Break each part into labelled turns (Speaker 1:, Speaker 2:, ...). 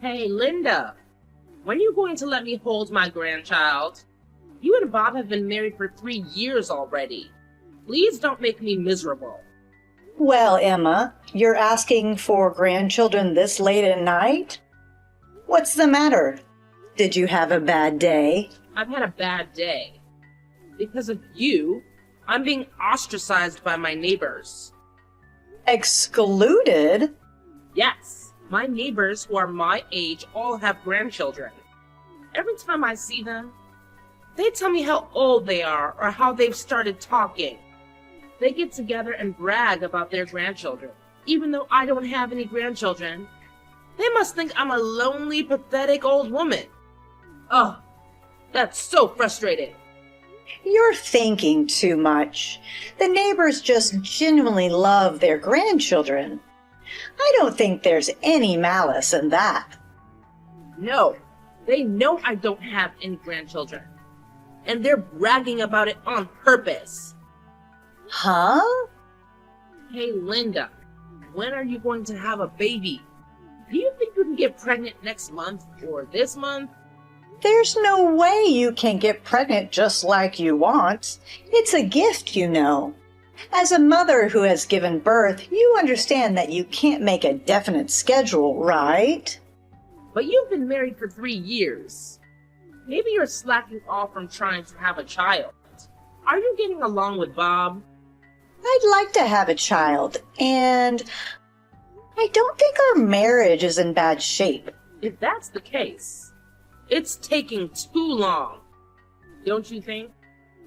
Speaker 1: Hey, Linda, when are you going to let me hold my grandchild? You and Bob have been married for 3 years already. Please don't make me miserable.
Speaker 2: Well, Emma, you're asking for grandchildren this late at night? What's the matter? Did you have a bad day?
Speaker 1: I've had a bad day. Because of you, I'm being ostracized by my neighbors.
Speaker 2: Excluded?
Speaker 1: Yes, my neighbors who are my age all have grandchildren. Every time I see them, they tell me how old they are or how they've started talking. They get together and brag about their grandchildren. Even though I don't have any grandchildren, they must think I'm a lonely, pathetic old woman. Oh, that's so frustrating.
Speaker 2: You're thinking too much. The neighbors just genuinely love their grandchildren. I don't think there's any malice in that.
Speaker 1: No, they know I don't have any grandchildren. And they're bragging about it on purpose.
Speaker 2: Huh?
Speaker 1: Hey, Linda, when are you going to have a baby? Do you think you can get pregnant next month or this month?
Speaker 2: There's no way you can get pregnant just like you want. It's a gift, you know. As a mother who has given birth, you understand that you can't make a definite schedule, right?
Speaker 1: But you've been married for 3 years. Maybe you're slacking off from trying to have a child. Are you getting along with Bob?
Speaker 2: I'd like to have a child, and I don't think our marriage is in bad shape.
Speaker 1: If that's the case, it's taking too long. Don't you think?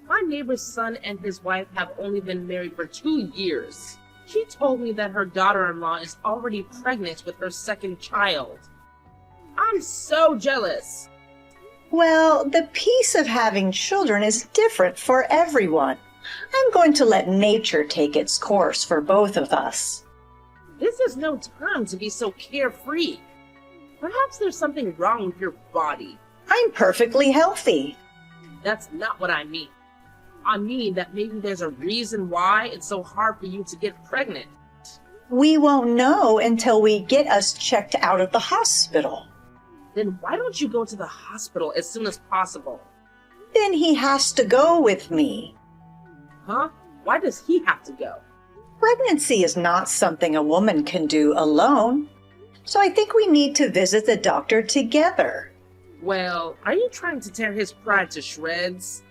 Speaker 1: My neighbor's son and his wife have only been married for 2 years. She told me that her daughter-in-law is already pregnant with her second child. I'm so jealous.
Speaker 2: Well, the piece of having children is different for everyone. I'm going to let nature take its course for both of us.
Speaker 1: This is no time to be so carefree. Perhaps there's something wrong with your body.
Speaker 2: I'm perfectly healthy.
Speaker 1: That's not what I mean. I mean that maybe there's a reason why it's so hard for you to get pregnant.
Speaker 2: We won't know until we get us checked out of the hospital.
Speaker 1: Then why don't you go to the hospital as soon as possible?
Speaker 2: Then he has to go with me.
Speaker 1: Huh? Why does he have to go?
Speaker 2: Pregnancy is not something a woman can do alone. So I think we need to visit the doctor together.
Speaker 1: Well, are you trying to tear his pride to shreds?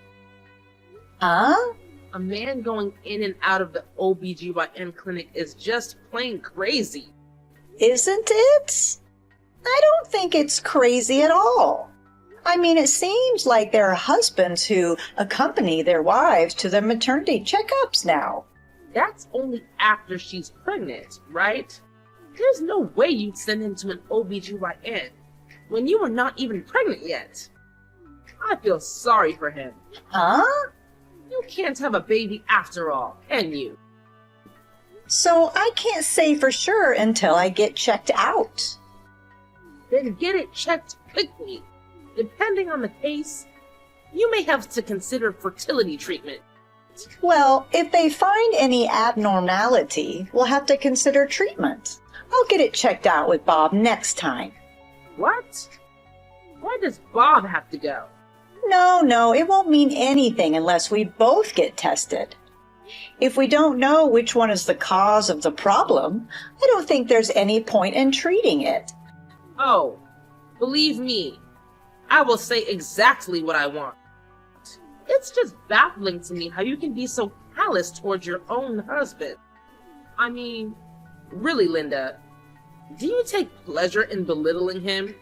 Speaker 2: Huh?
Speaker 1: A man going in and out of the OBGYN clinic is just plain crazy.
Speaker 2: Isn't it? I don't think it's crazy at all. I mean, it seems like there are husbands who accompany their wives to their maternity checkups now.
Speaker 1: That's only after she's pregnant, right? There's no way you'd send him to an OBGYN when you were not even pregnant yet. I feel sorry for him.
Speaker 2: Huh?
Speaker 1: You can't have a baby after all, can you?
Speaker 2: So I can't say for sure until I get checked out.
Speaker 1: Then get it checked quickly. Depending on the case, you may have to consider fertility treatment.
Speaker 2: Well, if they find any abnormality, we'll have to consider treatment. I'll get it checked out with Bob next time.
Speaker 1: What? Why does Bob have to go?
Speaker 2: No, it won't mean anything unless we both get tested. If we don't know which one is the cause of the problem, I don't think there's any point in treating it.
Speaker 1: Oh, believe me, I will say exactly what I want. It's just baffling to me how you can be so callous towards your own husband. I mean, really, Linda, do you take pleasure in belittling him?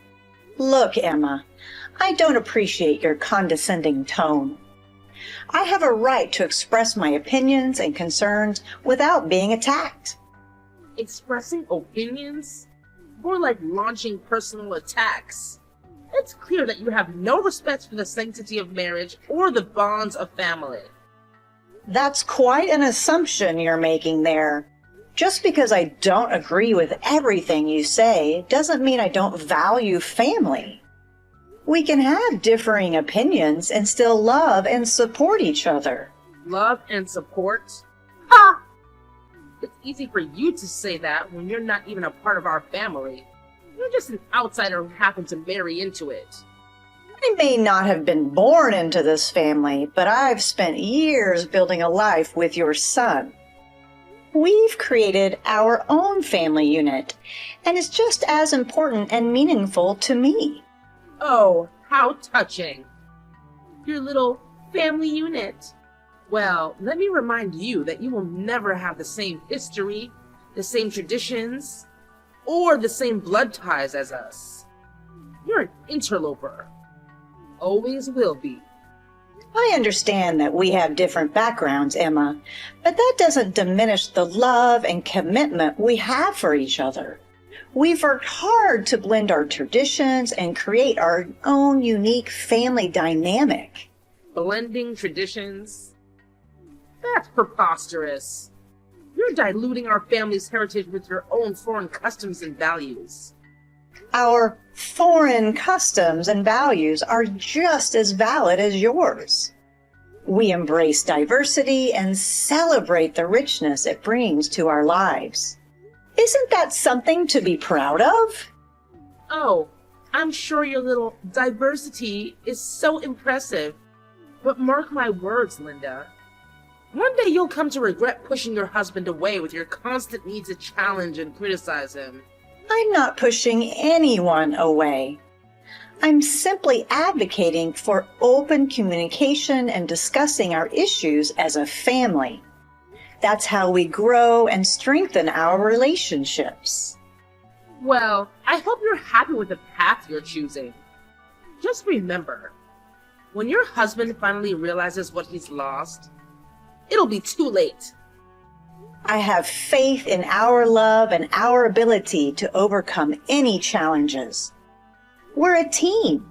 Speaker 2: Look, Emma, I don't appreciate your condescending tone. I have a right to express my opinions and concerns without being attacked.
Speaker 1: Expressing opinions? More like launching personal attacks. It's clear that you have no respect for the sanctity of marriage or the bonds of family.
Speaker 2: That's quite an assumption you're making there. Just because I don't agree with everything you say doesn't mean I don't value family. We can have differing opinions and still love and support each other.
Speaker 1: Love and support? Ha! It's easy for you to say that when you're not even a part of our family. You're just an outsider who happened to marry into it.
Speaker 2: I may not have been born into this family, but I've spent years building a life with your son. We've created our own family unit, and it's just as important and meaningful to me.
Speaker 1: Oh, how touching. Your little family unit. Well, let me remind you that you will never have the same history, the same traditions, or the same blood ties as us. You're an interloper. Always will be.
Speaker 2: I understand that we have different backgrounds, Emma, but that doesn't diminish the love and commitment we have for each other. We've worked hard to blend our traditions and create our own unique family dynamic.
Speaker 1: Blending traditions? That's preposterous. You're diluting our family's heritage with your own foreign customs and values.
Speaker 2: Our foreign customs and values are just as valid as yours. We embrace diversity and celebrate the richness it brings to our lives. Isn't that something to be proud of?
Speaker 1: Oh, I'm sure your little diversity is so impressive. But mark my words, Linda. One day you'll come to regret pushing your husband away with your constant need to challenge and criticize him.
Speaker 2: I'm not pushing anyone away. I'm simply advocating for open communication and discussing our issues as a family. That's how we grow and strengthen our relationships.
Speaker 1: Well, I hope you're happy with the path you're choosing. Just remember, when your husband finally realizes what he's lost, it'll be too late.
Speaker 2: I have faith in our love and our ability to overcome any challenges. We're a team,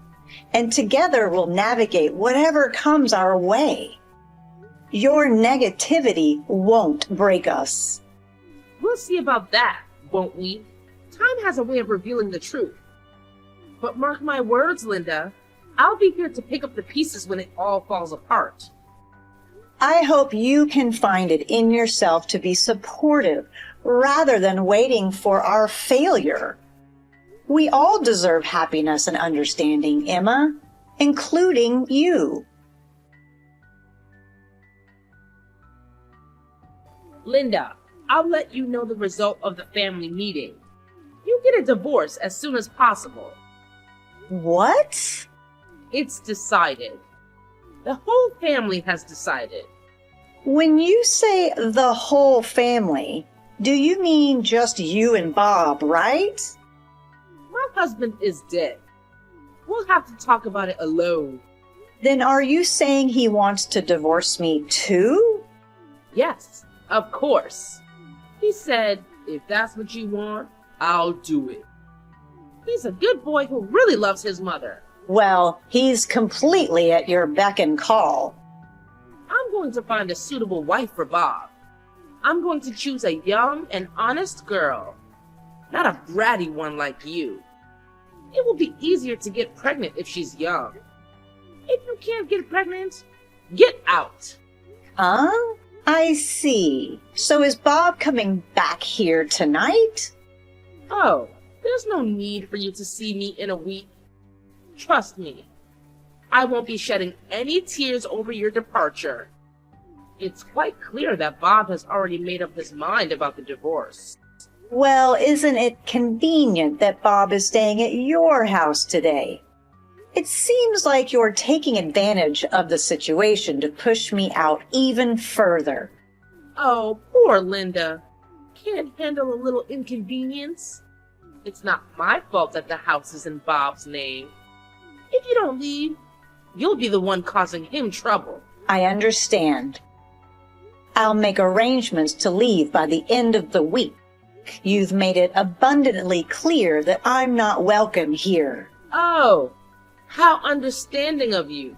Speaker 2: and together we'll navigate whatever comes our way. Your negativity won't break us.
Speaker 1: We'll see about that, won't we? Time has a way of revealing the truth. But mark my words, Linda, I'll be here to pick up the pieces when it all falls apart.
Speaker 2: I hope you can find it in yourself to be supportive rather than waiting for our failure. We all deserve happiness and understanding, Emma, including you.
Speaker 1: Linda, I'll let you know the result of the family meeting. You get a divorce as soon as possible.
Speaker 2: What?
Speaker 1: It's decided. The whole family has decided.
Speaker 2: When you say the whole family, do you mean just you and Bob, right?
Speaker 1: My husband is dead. We'll have to talk about it alone.
Speaker 2: Then are you saying he wants to divorce me too?
Speaker 1: Yes, of course. He said, if that's what you want, I'll do it. He's a good boy who really loves his mother.
Speaker 2: Well, he's completely at your beck and call.
Speaker 1: I'm going to find a suitable wife for Bob. I'm going to choose a young and honest girl, not a bratty one like you. It will be easier to get pregnant if she's young. If you can't get pregnant, get out.
Speaker 2: I see. So is Bob coming back here tonight?
Speaker 1: Oh, there's no need for you to see me in a week. Trust me, I won't be shedding any tears over your departure. It's quite clear that Bob has already made up his mind about the divorce.
Speaker 2: Well, isn't it convenient that Bob is staying at your house today? It seems like you're taking advantage of the situation to push me out even further.
Speaker 1: Oh, poor Linda. Can't handle a little inconvenience. It's not my fault that the house is in Bob's name. If you don't leave, you'll be the one causing him trouble.
Speaker 2: I understand. I'll make arrangements to leave by the end of the week. You've made it abundantly clear that I'm not welcome here.
Speaker 1: Oh, how understanding of you.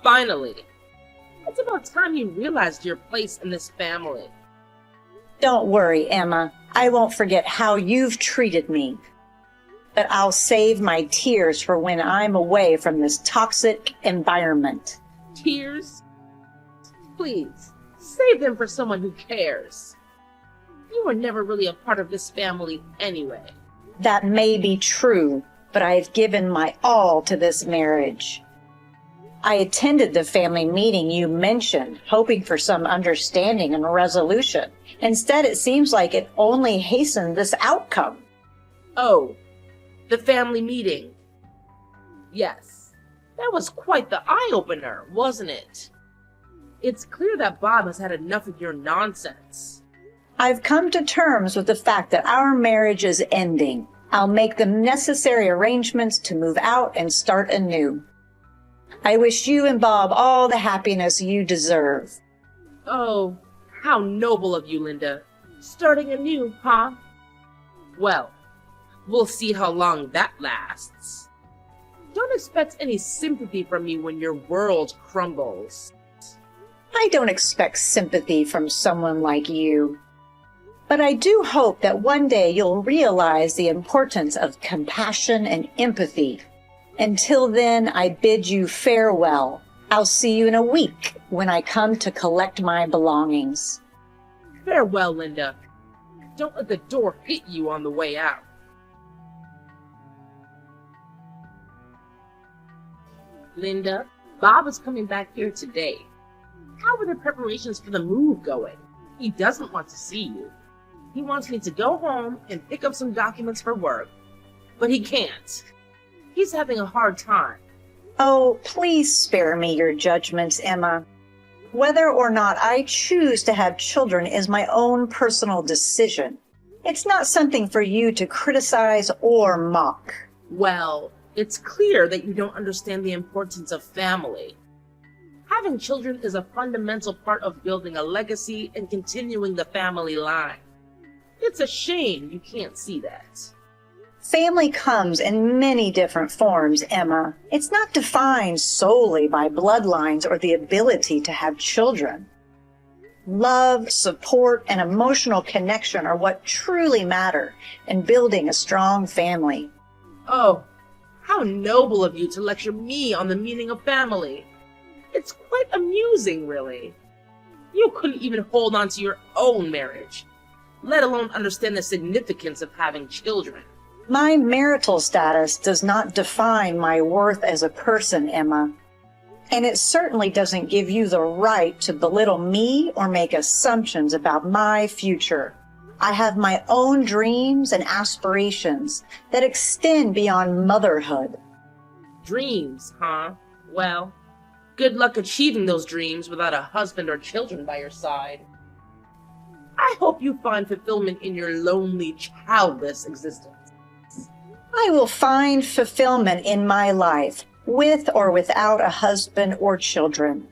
Speaker 1: Finally. It's about time you realized your place in this family.
Speaker 2: Don't worry, Emma. I won't forget how you've treated me. But I'll save my tears for when I'm away from this toxic environment.
Speaker 1: Tears? Please, save them for someone who cares. You were never really a part of this family anyway.
Speaker 2: That may be true, but I have given my all to this marriage. I attended the family meeting you mentioned, hoping for some understanding and resolution. Instead, it seems like it only hastened this outcome.
Speaker 1: Oh, the family meeting. Yes, that was quite the eye-opener, wasn't it? It's clear that Bob has had enough of your nonsense.
Speaker 2: I've come to terms with the fact that our marriage is ending. I'll make the necessary arrangements to move out and start anew. I wish you and Bob all the happiness you deserve.
Speaker 1: Oh, how noble of you, Linda. Starting anew, huh? Well, we'll see how long that lasts. Don't expect any sympathy from me when your world crumbles.
Speaker 2: I don't expect sympathy from someone like you. But I do hope that one day you'll realize the importance of compassion and empathy. Until then, I bid you farewell. I'll see you in a week when I come to collect my belongings.
Speaker 1: Farewell, Linda. Don't let the door hit you on the way out. Linda, Bob is coming back here today. How are the preparations for the move going? He doesn't want to see you. He wants me to go home and pick up some documents for work, but he can't. He's having a hard time.
Speaker 2: Oh, please spare me your judgments, Emma. Whether or not I choose to have children is my own personal decision. It's not something for you to criticize or mock.
Speaker 1: Well, it's clear that you don't understand the importance of family. Having children is a fundamental part of building a legacy and continuing the family line. It's a shame you can't see that.
Speaker 2: Family comes in many different forms, Emma. It's not defined solely by bloodlines or the ability to have children. Love, support, and emotional connection are what truly matter in building a strong family.
Speaker 1: Oh, how noble of you to lecture me on the meaning of family. It's quite amusing, really. You couldn't even hold on to your own marriage, let alone understand the significance of having children.
Speaker 2: My marital status does not define my worth as a person, Emma. And it certainly doesn't give you the right to belittle me or make assumptions about my future. I have my own dreams and aspirations that extend beyond motherhood.
Speaker 1: Dreams, huh? Well, good luck achieving those dreams without a husband or children by your side. I hope you find fulfillment in your lonely, childless existence.
Speaker 2: I will find fulfillment in my life, with or without a husband or children.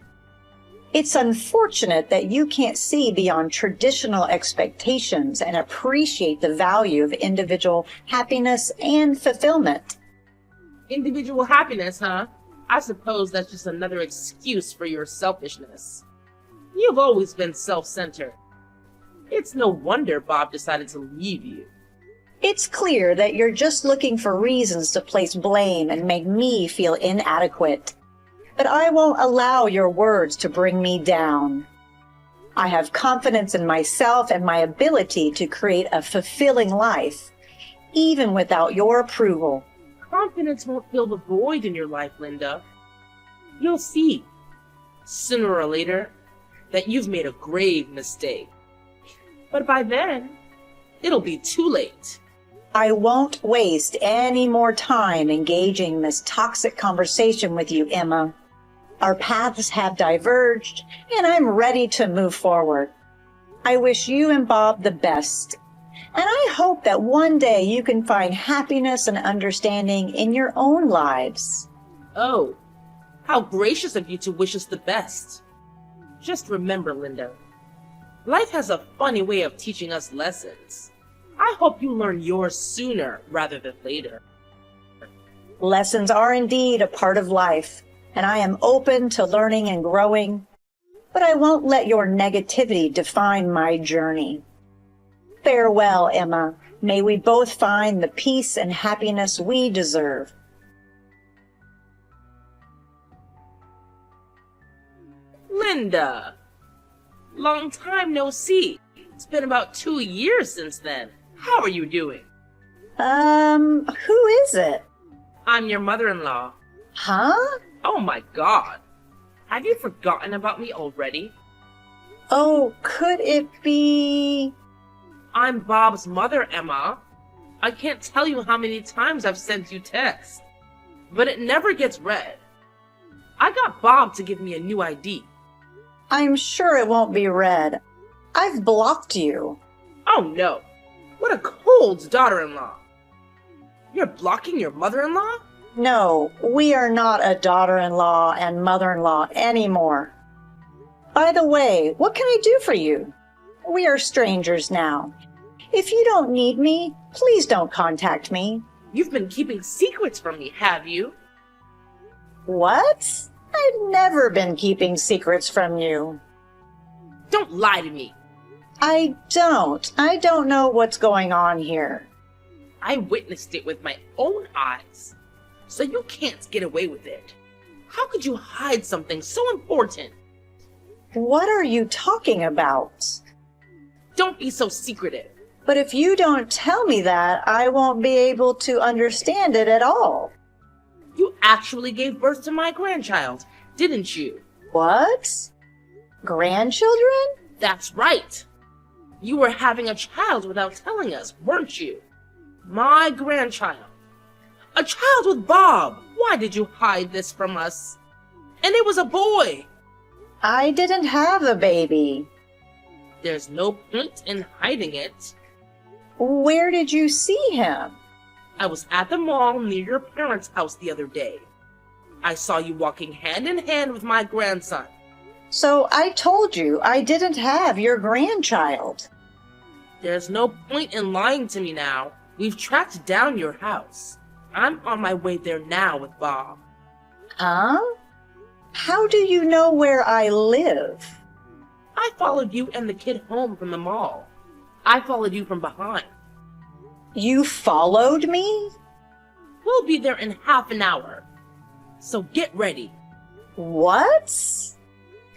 Speaker 2: It's unfortunate that you can't see beyond traditional expectations and appreciate the value of individual happiness and fulfillment.
Speaker 1: Individual happiness, huh? I suppose that's just another excuse for your selfishness. You've always been self-centered. It's no wonder Bob decided to leave you.
Speaker 2: It's clear that you're just looking for reasons to place blame and make me feel inadequate. But I won't allow your words to bring me down. I have confidence in myself and my ability to create a fulfilling life, even without your approval.
Speaker 1: Confidence won't fill the void in your life, Linda. You'll see, sooner or later, that you've made a grave mistake. But by then, it'll be too late.
Speaker 2: I won't waste any more time engaging this toxic conversation with you, Emma. Our paths have diverged, and I'm ready to move forward. I wish you and Bob the best, and I hope that one day you can find happiness and understanding in your own lives.
Speaker 1: Oh, how gracious of you to wish us the best. Just remember, Linda, life has a funny way of teaching us lessons. I hope you learn yours sooner rather than later.
Speaker 2: Lessons are indeed a part of life, and I am open to learning and growing, but I won't let your negativity define my journey. Farewell, Emma. May we both find the peace and happiness we deserve.
Speaker 1: Linda! Long time no see. It's been about 2 years since then. How are you doing?
Speaker 2: Who is it?
Speaker 1: I'm your mother-in-law.
Speaker 2: Huh?
Speaker 1: Oh my God. Have you forgotten about me already?
Speaker 2: Oh, could it be...
Speaker 1: I'm Bob's mother, Emma. I can't tell you how many times I've sent you texts, but it never gets read. I got Bob to give me a new ID.
Speaker 2: I'm sure it won't be read. I've blocked you.
Speaker 1: Oh no. What a cold daughter-in-law. You're blocking your mother-in-law?
Speaker 2: No, we are not a daughter-in-law and mother-in-law anymore. By the way, what can I do for you? We are strangers now. If you don't need me, please don't contact me.
Speaker 1: You've been keeping secrets from me, have you?
Speaker 2: What? I've never been keeping secrets from you.
Speaker 1: Don't lie to me.
Speaker 2: I don't know what's going on here.
Speaker 1: I witnessed it with my own eyes, so you can't get away with it. How could you hide something so important?
Speaker 2: What are you talking about?
Speaker 1: Don't be so secretive.
Speaker 2: But if you don't tell me that, I won't be able to understand it at all.
Speaker 1: You actually gave birth to my grandchild, didn't you?
Speaker 2: What? Grandchildren?
Speaker 1: That's right. You were having a child without telling us, weren't you? My grandchild. A child with Bob. Why did you hide this from us? And it was a boy.
Speaker 2: I didn't have a baby.
Speaker 1: There's no point in hiding it.
Speaker 2: Where did you see him?
Speaker 1: I was at the mall near your parents' house the other day. I saw you walking hand in hand with my grandson.
Speaker 2: So I told you I didn't have your grandchild.
Speaker 1: There's no point in lying to me now. We've tracked down your house. I'm on my way there now with Bob.
Speaker 2: Huh? How do you know where I live?
Speaker 1: I followed you and the kid home from the mall. I followed you from behind.
Speaker 2: You followed me?
Speaker 1: We'll be there in half an hour. So get ready.
Speaker 2: What?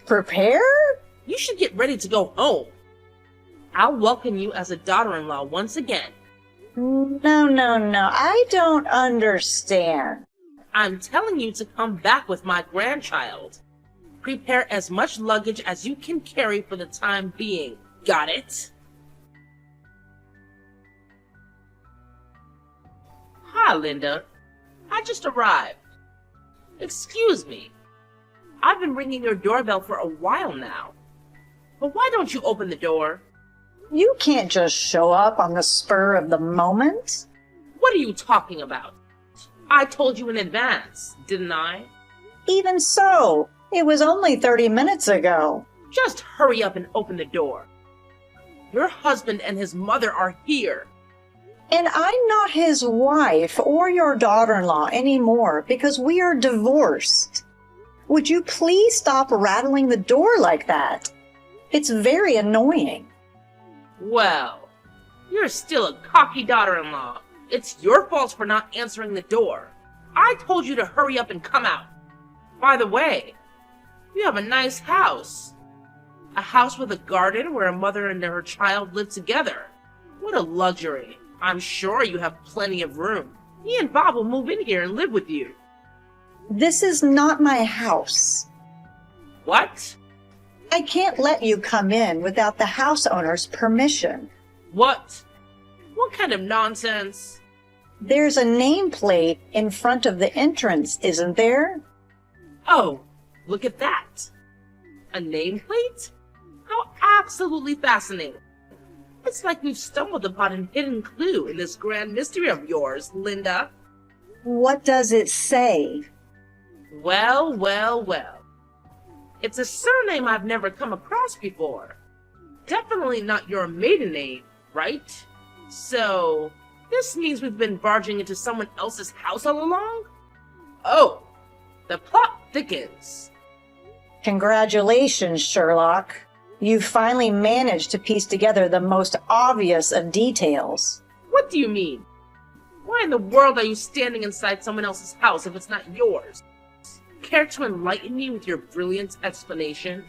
Speaker 2: Prepare?
Speaker 1: You should get ready to go home. I'll welcome you as a daughter-in-law once again.
Speaker 2: No. I don't understand.
Speaker 1: I'm telling you to come back with my grandchild. Prepare as much luggage as you can carry for the time being. Got it? Hi, Linda. I just arrived. Excuse me. I've been ringing your doorbell for a while now. But why don't you open the door?
Speaker 2: You can't just show up on the spur of the moment.
Speaker 1: What are you talking about? I told you in advance, didn't I?
Speaker 2: Even so, it was only 30 minutes ago.
Speaker 1: Just hurry up and open the door. Your husband and his mother are here.
Speaker 2: And I'm not his wife or your daughter-in-law anymore because we are divorced. Would you please stop rattling the door like that? It's very annoying.
Speaker 1: Well, you're still a cocky daughter-in-law. It's your fault for not answering the door. I told you to hurry up and come out. By the way, you have a nice house. A house with a garden where a mother and her child live together. What a luxury. I'm sure you have plenty of room. Me and Bob will move in here and live with you.
Speaker 2: This is not my house.
Speaker 1: What?
Speaker 2: I can't let you come in without the house owner's permission.
Speaker 1: What? What kind of nonsense?
Speaker 2: There's a nameplate in front of the entrance, isn't there?
Speaker 1: Oh, look at that. A nameplate? How absolutely fascinating. It's like we've stumbled upon a hidden clue in this grand mystery of yours, Linda.
Speaker 2: What does it say?
Speaker 1: Well. It's a surname I've never come across before. Definitely not your maiden name, right? So, this means we've been barging into someone else's house all along? Oh, the plot thickens.
Speaker 2: Congratulations, Sherlock. You finally managed to piece together the most obvious of details.
Speaker 1: What do you mean? Why in the world are you standing inside someone else's house if it's not yours? Care to enlighten me with your brilliant explanation?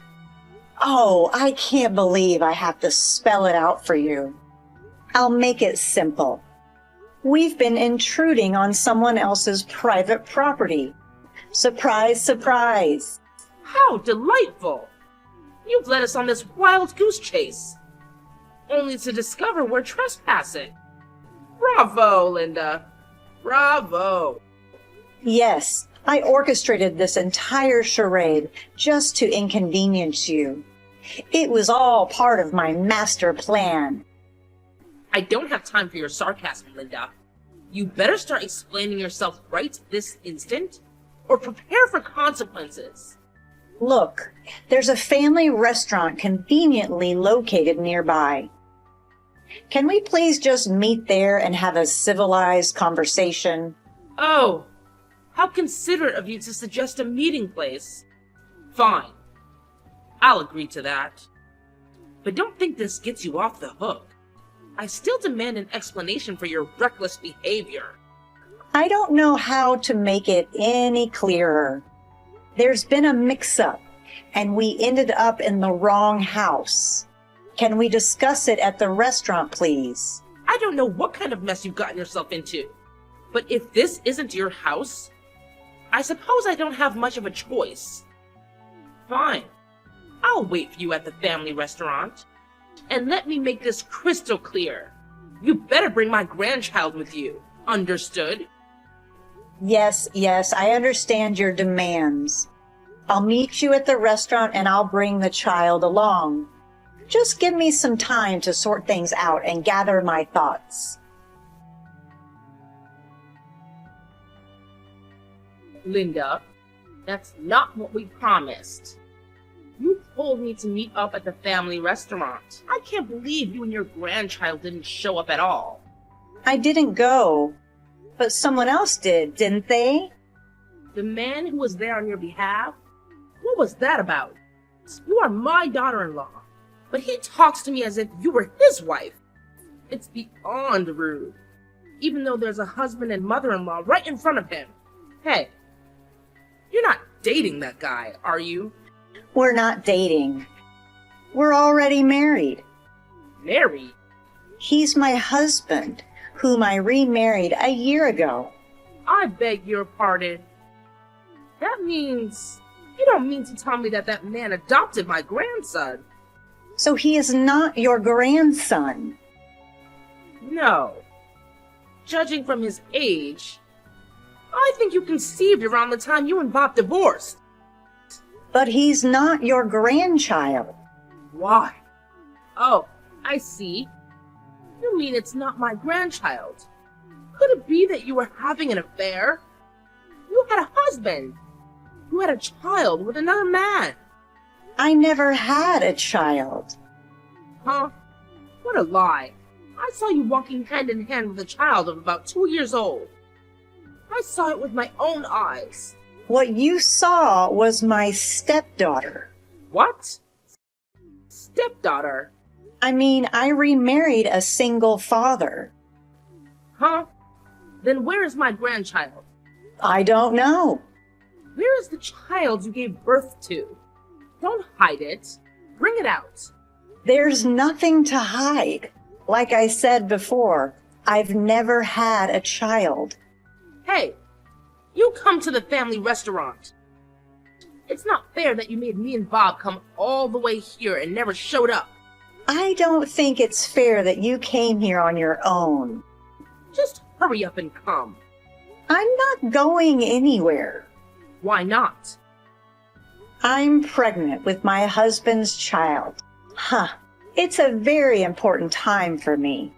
Speaker 2: Oh, I can't believe I have to spell it out for you. I'll make it simple. We've been intruding on someone else's private property. Surprise, surprise.
Speaker 1: How delightful! You've led us on this wild goose chase, only to discover we're trespassing. Bravo, Linda. Bravo.
Speaker 2: Yes, I orchestrated this entire charade just to inconvenience you. It was all part of my master plan.
Speaker 1: I don't have time for your sarcasm, Linda. You better start explaining yourself right this instant, or prepare for consequences.
Speaker 2: Look, there's a family restaurant conveniently located nearby. Can we please just meet there and have a civilized conversation?
Speaker 1: Oh, how considerate of you to suggest a meeting place. Fine. I'll agree to that. But don't think this gets you off the hook. I still demand an explanation for your reckless behavior.
Speaker 2: I don't know how to make it any clearer. There's been a mix-up, and we ended up in the wrong house. Can we discuss it at the restaurant, please?
Speaker 1: I don't know what kind of mess you've gotten yourself into, but if this isn't your house, I suppose I don't have much of a choice. Fine. I'll wait for you at the family restaurant. And let me make this crystal clear. You better bring my grandchild with you. Understood?
Speaker 2: Yes, I understand your demands. I'll meet you at the restaurant and I'll bring the child along. Just give me some time to sort things out and gather my thoughts.
Speaker 1: Linda, that's not what we promised. You told me to meet up at the family restaurant. I can't believe you and your grandchild didn't show up at all.
Speaker 2: I didn't go, but someone else did, didn't they?
Speaker 1: The man who was there on your behalf? What was that about? You are my daughter-in-law, but he talks to me as if you were his wife. It's beyond rude, even though there's a husband and mother-in-law right in front of him. Hey, you're not dating that guy, are you?
Speaker 2: We're not dating. We're already married.
Speaker 1: Married?
Speaker 2: He's my husband, whom I remarried a year ago.
Speaker 1: I beg your pardon. That means you don't mean to tell me that that man adopted my grandson.
Speaker 2: So he is not your grandson?
Speaker 1: No. Judging from his age, I think you conceived around the time you and Bob divorced.
Speaker 2: But he's not your grandchild.
Speaker 1: Why? Oh, I see. You mean it's not my grandchild? Could it be that you were having an affair? You had a husband. You had a child with another man.
Speaker 2: I never had a child.
Speaker 1: Huh? What a lie. I saw you walking hand in hand with a child of about 2 years old. I saw it with my own eyes.
Speaker 2: What you saw was my stepdaughter.
Speaker 1: What? Stepdaughter?
Speaker 2: I mean, I remarried a single father.
Speaker 1: Huh? Then where is my grandchild?
Speaker 2: I don't know.
Speaker 1: Where is the child you gave birth to? Don't hide it. Bring it out.
Speaker 2: There's nothing to hide. Like I said before, I've never had a child.
Speaker 1: Hey, you come to the family restaurant. It's not fair that you made me and Bob come all the way here and never showed up.
Speaker 2: I don't think it's fair that you came here on your own.
Speaker 1: Just hurry up and come.
Speaker 2: I'm not going anywhere.
Speaker 1: Why not?
Speaker 2: I'm pregnant with my husband's child. It's a very important time for me.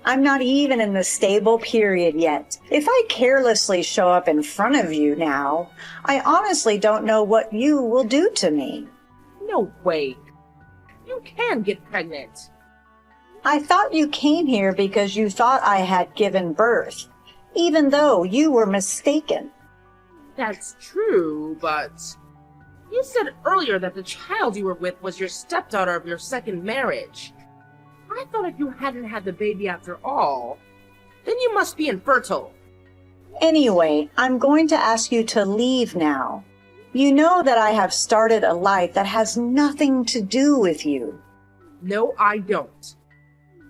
Speaker 2: I'm not even in the stable period yet. If I carelessly show up in front of you now, I honestly don't know what you will do to me.
Speaker 1: No way. You can get pregnant.
Speaker 2: I thought you came here because you thought I had given birth, even though you were mistaken.
Speaker 1: That's true, but you said earlier that the child you were with was your stepdaughter of your second marriage. I thought if you hadn't had the baby after all, then you must be infertile.
Speaker 2: Anyway, I'm going to ask you to leave now. You know that I have started a life that has nothing to do with you.
Speaker 1: No, I don't.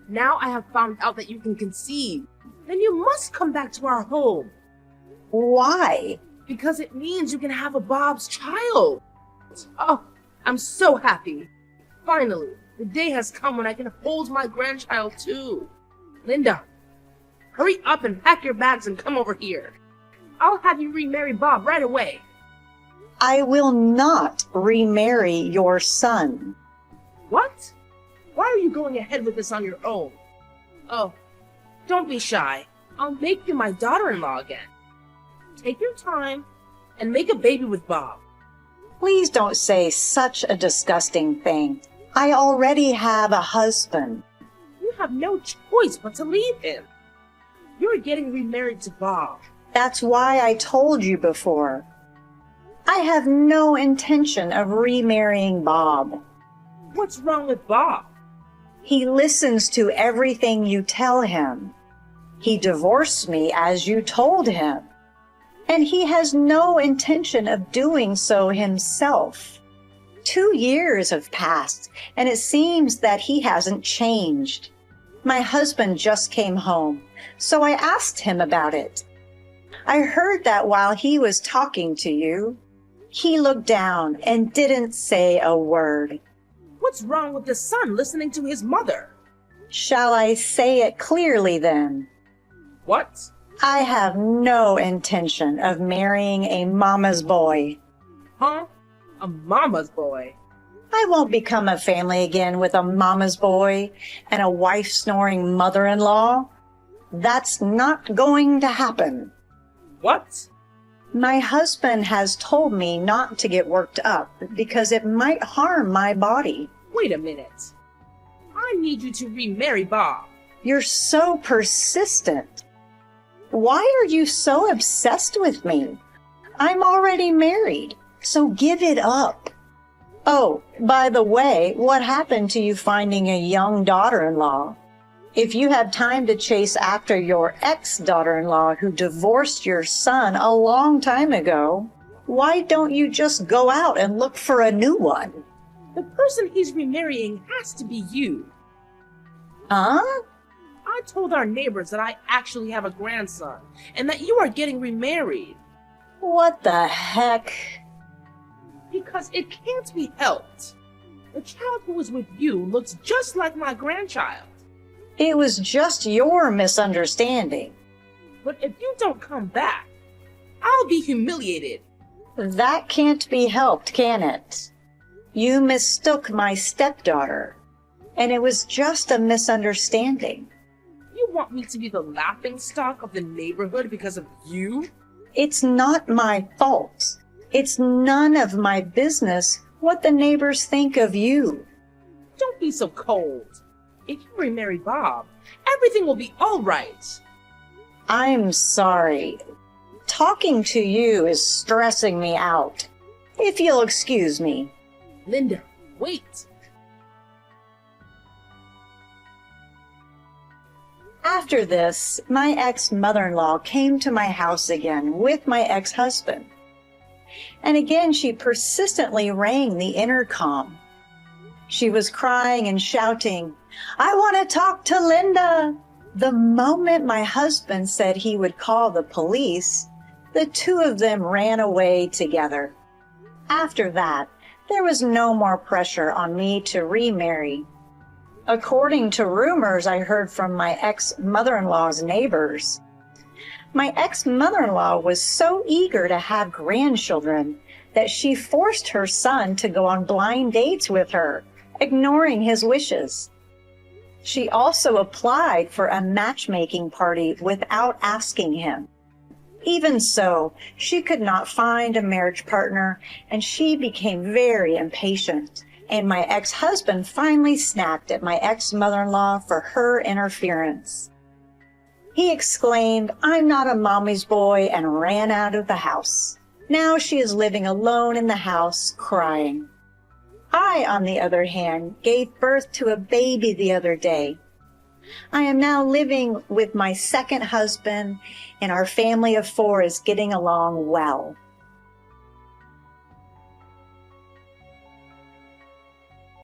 Speaker 1: Now I have found out that you can conceive. then you must come back to our home.
Speaker 2: Why?
Speaker 1: Because it means you can have a Bob's child. Oh, I'm so happy. Finally, the day has come when I can hold my grandchild too. Linda, hurry up and pack your bags and come over here. I'll have you remarry Bob right away.
Speaker 2: I will not remarry your son.
Speaker 1: What? Why are you going ahead with this on your own? Oh, don't be shy. I'll make you my daughter-in-law again. Take your time and make a baby with Bob.
Speaker 2: Please don't say such a disgusting thing. I already have a husband.
Speaker 1: You have no choice but to leave him. You're getting remarried to Bob.
Speaker 2: That's why I told you before. I have no intention of remarrying Bob.
Speaker 1: What's wrong with Bob?
Speaker 2: He listens to everything you tell him. He divorced me as you told him. And he has no intention of doing so himself. 2 years have passed, and it seems that he hasn't changed. My husband just came home, so I asked him about it. I heard that while he was talking to you, he looked down and didn't say a word.
Speaker 1: What's wrong with the son listening to his mother?
Speaker 2: Shall I say it clearly then?
Speaker 1: What?
Speaker 2: I have no intention of marrying a mama's boy.
Speaker 1: Huh? A mama's boy?
Speaker 2: I won't become a family again with a mama's boy and a wife-snoring mother-in-law. That's not going to happen.
Speaker 1: What?
Speaker 2: My husband has told me not to get worked up because it might harm my body.
Speaker 1: Wait a minute. I need you to remarry Bob.
Speaker 2: You're so persistent. Why are you so obsessed with me? I'm already married, so give it up. Oh, by the way, what happened to you finding a young daughter-in-law? If you have time to chase after your ex-daughter-in-law who divorced your son a long time ago, why don't you just go out and look for a new one?
Speaker 1: The person he's remarrying has to be you.
Speaker 2: Huh?
Speaker 1: I told our neighbors that I actually have a grandson and that you are getting remarried.
Speaker 2: What the heck?
Speaker 1: Because it can't be helped. The child who is with you looks just like my grandchild.
Speaker 2: It was just your misunderstanding.
Speaker 1: But if you don't come back, I'll be humiliated.
Speaker 2: That can't be helped, can it? You mistook my stepdaughter, and it was just a misunderstanding.
Speaker 1: You want me to be the laughingstock of the neighborhood because of you?
Speaker 2: It's not my fault. It's none of my business what the neighbors think of you.
Speaker 1: Don't be so cold. If you remarry Bob, everything will be all right.
Speaker 2: I'm sorry. Talking to you is stressing me out. If you'll excuse me.
Speaker 1: Linda, wait.
Speaker 2: After this, my ex-mother-in-law came to my house again with my ex-husband. And again, she persistently rang the intercom. She was crying and shouting, "I want to talk to Linda." The moment my husband said he would call the police, the two of them ran away together. After that, there was no more pressure on me to remarry. According to rumors I heard from my ex-mother-in-law's neighbors, my ex-mother-in-law was so eager to have grandchildren that she forced her son to go on blind dates with her, ignoring his wishes. She also applied for a matchmaking party without asking him. Even so, she could not find a marriage partner, and she became very impatient. And my ex-husband finally snapped at my ex-mother-in-law for her interference. He exclaimed, "I'm not a mommy's boy," and ran out of the house. Now she is living alone in the house, crying. I, on the other hand, gave birth to a baby the other day. I am now living with my second husband, and our family of 4 is getting along well.